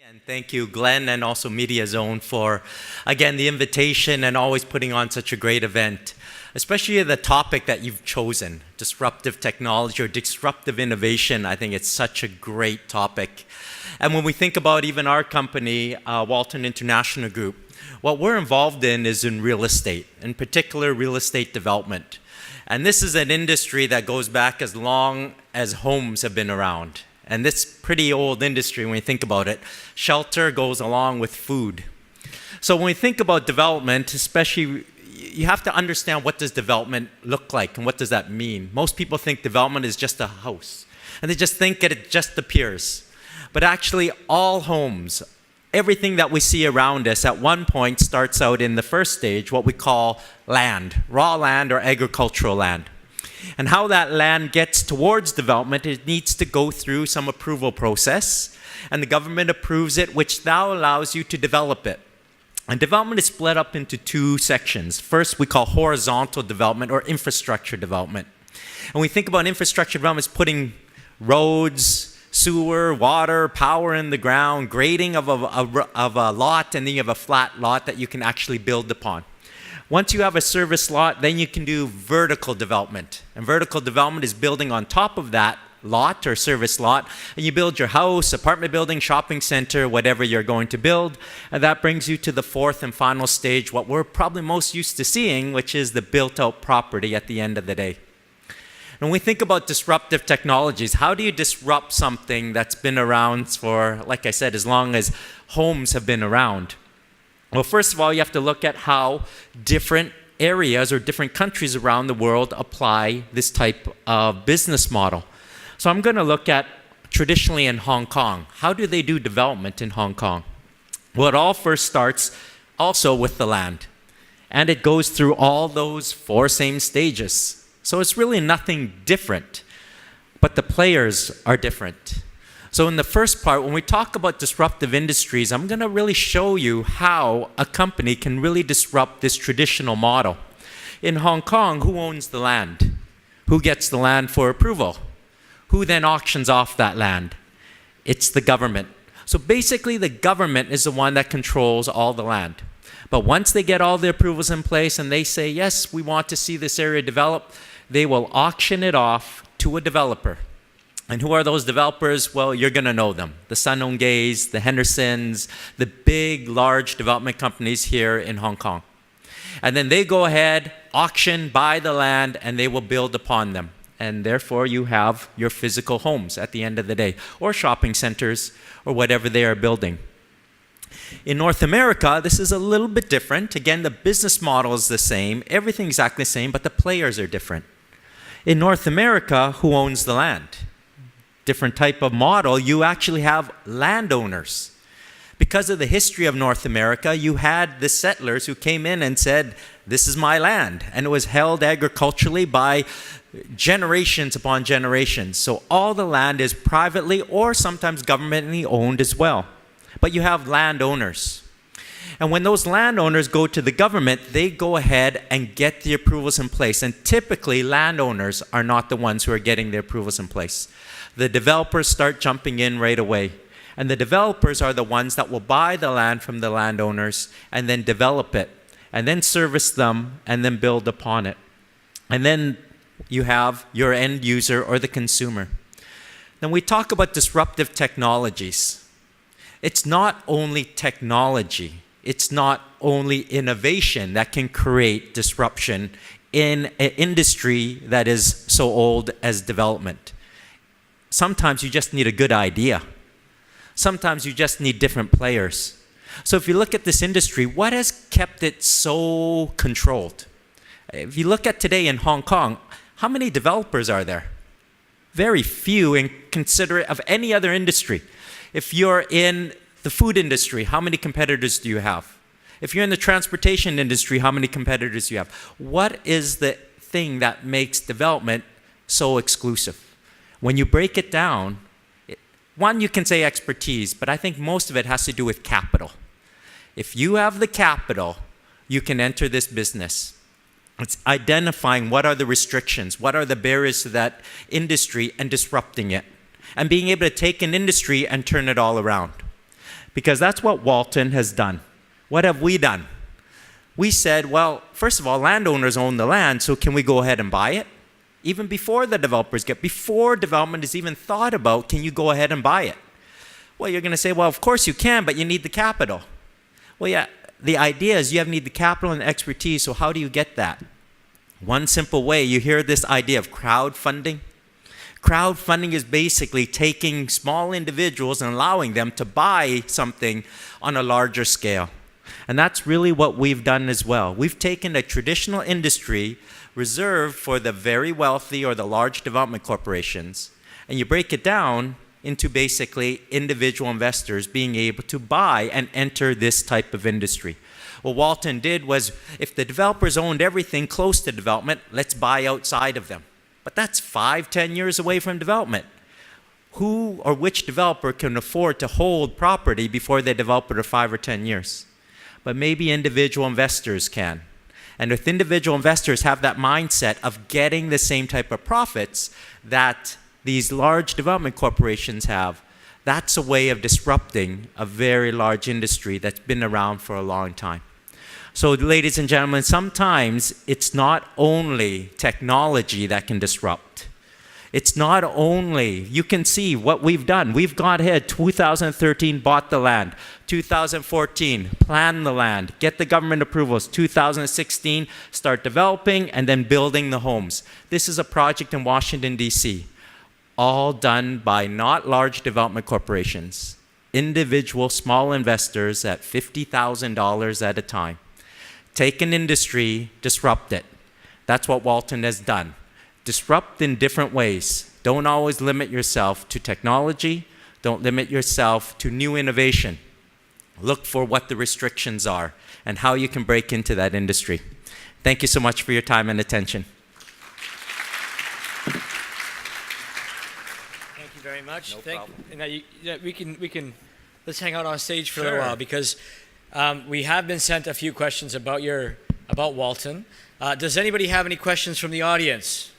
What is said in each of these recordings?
And thank you, Glenn, and also Mediazone for, again, the invitation and always putting on such a great event, especially the topic that you've chosen, disruptive technology or disruptive innovation. I think it's such a great topic. And when we think about even our company, Walton International Group, what we're involved in is in real estate, in particular real estate development. And this is an industry that goes back as long as homes have been around. And this pretty old industry, when you think about it, shelter goes along with food. So when we think about development, especially, you have to understand what does development look like and what does that mean. Most people think development is just a house. And they just think that it just appears. But actually, all homes, everything that we see around us at one point starts out in the first stage, what we call land, raw land or agricultural land. And how that land gets towards development, it needs to go through some approval process, and the government approves it, which now allows you to develop it. And development is split up into two sections. First, we call horizontal development or infrastructure development. And we think about infrastructure development as putting roads, sewer, water, power in the ground, grading of a lot, and then you have a flat lot that you can actually build upon. Once you have a service lot, then you can do vertical development. And vertical development is building on top of that lot or service lot, and you build your house, apartment building, shopping center, whatever you're going to build. And that brings you to the fourth and final stage, what we're probably most used to seeing, which is the built-out property at the end of the day. When we think about disruptive technologies, how do you disrupt something that's been around for, like I said, as long as homes have been around? Well, first of all, you have to look at how different areas or different countries around the world apply this type of business model. So I'm going to look at traditionally in Hong Kong. How do they do development in Hong Kong? Well, it all first starts also with the land. And it goes through all those four same stages. So it's really nothing different, but the players are different. So in the first part, when we talk about disruptive industries, I'm going to really show you how a company can really disrupt this traditional model. In Hong Kong, who owns the land? Who gets the land for approval? Who then auctions off that land? It's the government. So basically, the government is the one that controls all the land. But once they get all the approvals in place and they say, yes, we want to see this area develop, they will auction it off to a developer. And who are those developers? Well, you're going to know them. The Sun On Gays, the Hendersons, the big, large development companies here in Hong Kong. And then they go ahead, auction, buy the land, and they will build upon them. And therefore, you have your physical homes at the end of the day, or shopping centers, or whatever they are building. In North America, this is a little bit different. Again, the business model is the same, everything's exactly the same, but the players are different. In North America, who owns the land? Different type of model, you actually have landowners. Because of the history of North America, you had the settlers who came in and said, this is my land. And it was held agriculturally by generations upon generations. So all the land is privately or sometimes governmentally owned as well. But you have landowners. And when those landowners go to the government, they go ahead and get the approvals in place. And typically, landowners are not the ones who are getting the approvals in place. The developers start jumping in right away. And the developers are the ones that will buy the land from the landowners and then develop it, and then service them, and then build upon it. And then you have your end user or the consumer. Then we talk about disruptive technologies. It's not only technology. It's not only innovation that can create disruption in an industry that is so old as development. Sometimes you just need a good idea. Sometimes you just need different players. So if you look at this industry, what has kept it so controlled? If you look at today in Hong Kong, how many developers are there? Very few in consider of any other industry. If you're in the food industry, how many competitors do you have? If you're in the transportation industry, how many competitors do you have? What is the thing that makes development so exclusive? When you break it down, one, you can say expertise, but I think most of it has to do with capital. If you have the capital, you can enter this business. It's identifying what are the restrictions, what are the barriers to that industry and disrupting it. And being able to take an industry and turn it all around. Because that's what Walton has done. What have we done? We said, well, first of all, landowners own the land, so can we go ahead and buy it? Even before the developers before development is even thought about, can you go ahead and buy it? Well, you're going to say, well, of course you can, but you need the capital. Well, yeah, the idea is you need the capital and expertise, so how do you get that? One simple way, you hear this idea of crowdfunding. Crowdfunding is basically taking small individuals and allowing them to buy something on a larger scale. And that's really what we've done as well. We've taken a traditional industry reserved for the very wealthy or the large development corporations, and you break it down into basically individual investors being able to buy and enter this type of industry. What Walton did was, if the developers owned everything close to development, let's buy outside of them. But that's 5-10 years away from development. Who or which developer can afford to hold property before they develop it for 5 or 10 years? But maybe individual investors can. And if individual investors have that mindset of getting the same type of profits that these large development corporations have, that's a way of disrupting a very large industry that's been around for a long time. So, ladies and gentlemen, sometimes it's not only technology that can disrupt. It's not only, you can see what we've done. We've gone ahead, 2013, bought the land. 2014, planned the land, get the government approvals. 2016, start developing and then building the homes. This is a project in Washington, D.C., all done by not large development corporations, individual small investors at $50,000 at a time. Take an industry, disrupt it. That's what Walton has done. Disrupt in different ways. Don't always limit yourself to technology. Don't limit yourself to new innovation. Look for what the restrictions are and how you can break into that industry. Thank you so much for your time and attention. Thank you very much. No problem. Now we can let's hang out on stage for a little while, because we have been sent a few questions about Walton. Does anybody have any questions from the audience?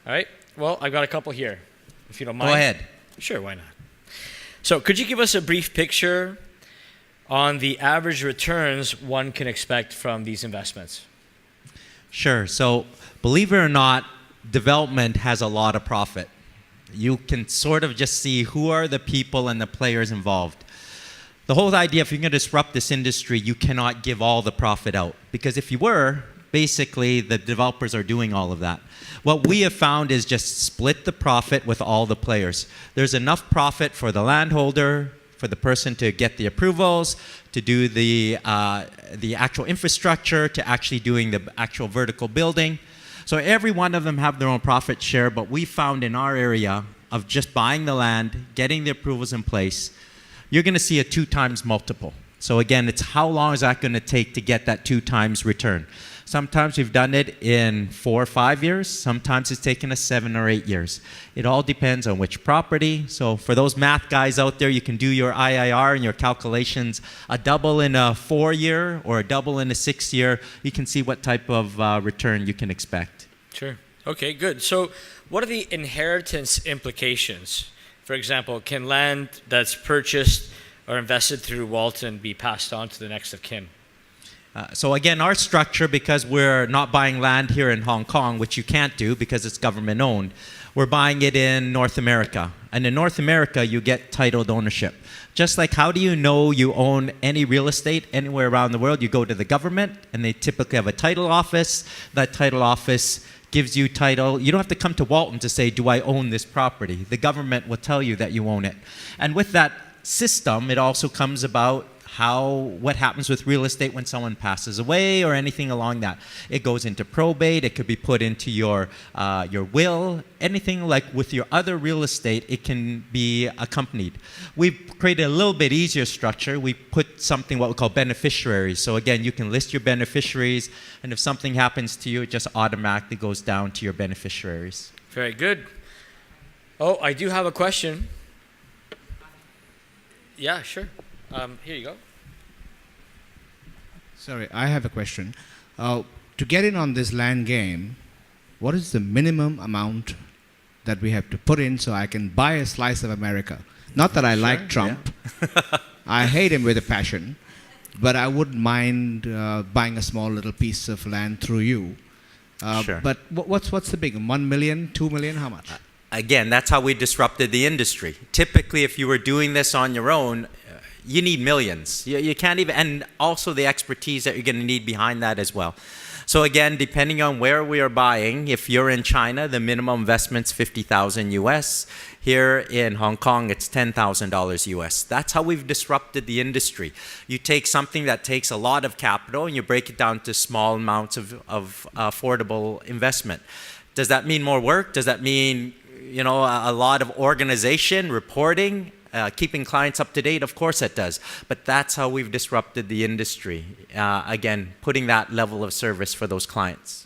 All right. Well, I've got a couple here, if you don't mind. Go ahead. Sure, why not? So could you give us a brief picture on the average returns one can expect from these investments? Sure. So believe it or not, development has a lot of profit. You can sort of just see who are the people and the players involved. The whole idea, if you're going to disrupt this industry, you cannot give all the profit out. Because if you were, basically the developers are doing all of that. What we have found is just split the profit with all the players. There's enough profit for the landholder, for the person to get the approvals, to do the actual infrastructure, to actually doing the actual vertical building. So every one of them have their own profit share, but we found in our area of just buying the land, getting the approvals in place, you're going to see a 2 times multiple. So again, it's how long is that going to take to get that 2 times return. Sometimes we've done it in 4 or 5 years. Sometimes it's taken us 7 or 8 years. It all depends on which property. So for those math guys out there, you can do your IIR and your calculations. A double in a 4-year or a double in a 6-year, you can see what type of return you can expect. Sure. Okay, good. So what are the inheritance implications? For example, can land that's purchased or invested through Walton be passed on to the next of kin? So again, our structure, because we're not buying land here in Hong Kong, which you can't do because it's government owned, we're buying it in North America. And in North America, you get titled ownership. Just like how do you know you own any real estate anywhere around the world? You go to the government, and they typically have a title office. That title office gives you title. You don't have to come to Walton to say, do I own this property? The government will tell you that you own it. And with that system, it also comes about what happens with real estate when someone passes away or anything along that. It goes into probate. It could be put into your will. Anything like with your other real estate, it can be accompanied. We've created a little bit easier structure. We put something what we call beneficiaries. So again, you can list your beneficiaries, and if something happens to you, it just automatically goes down to your beneficiaries. Very good. Oh, I do have a question. Yeah, sure. Here you go. Sorry, I have a question. To get in on this land game, what is the minimum amount that we have to put in so I can buy a slice of America. Not that I like Trump. Yeah. I hate him with a passion, but I wouldn't mind buying a small little piece of land through you. Sure. But what's the big one? 1 million, 2 million, how much? Again, that's how we disrupted the industry. Typically, if you were doing this on your own, you need millions. You can't even, and also the expertise that you're going to need behind that as well. So again, depending on where we are buying, if you're in China, the minimum investment's 50,000 US. Here in Hong Kong, it's $10,000 US. That's how we've disrupted the industry. You take something that takes a lot of capital and you break it down to small amounts of affordable investment. Does that mean more work? Does that mean, you know, a lot of organization, reporting, keeping clients up to date? Of course it does. But that's how we've disrupted the industry. Again, putting that level of service for those clients.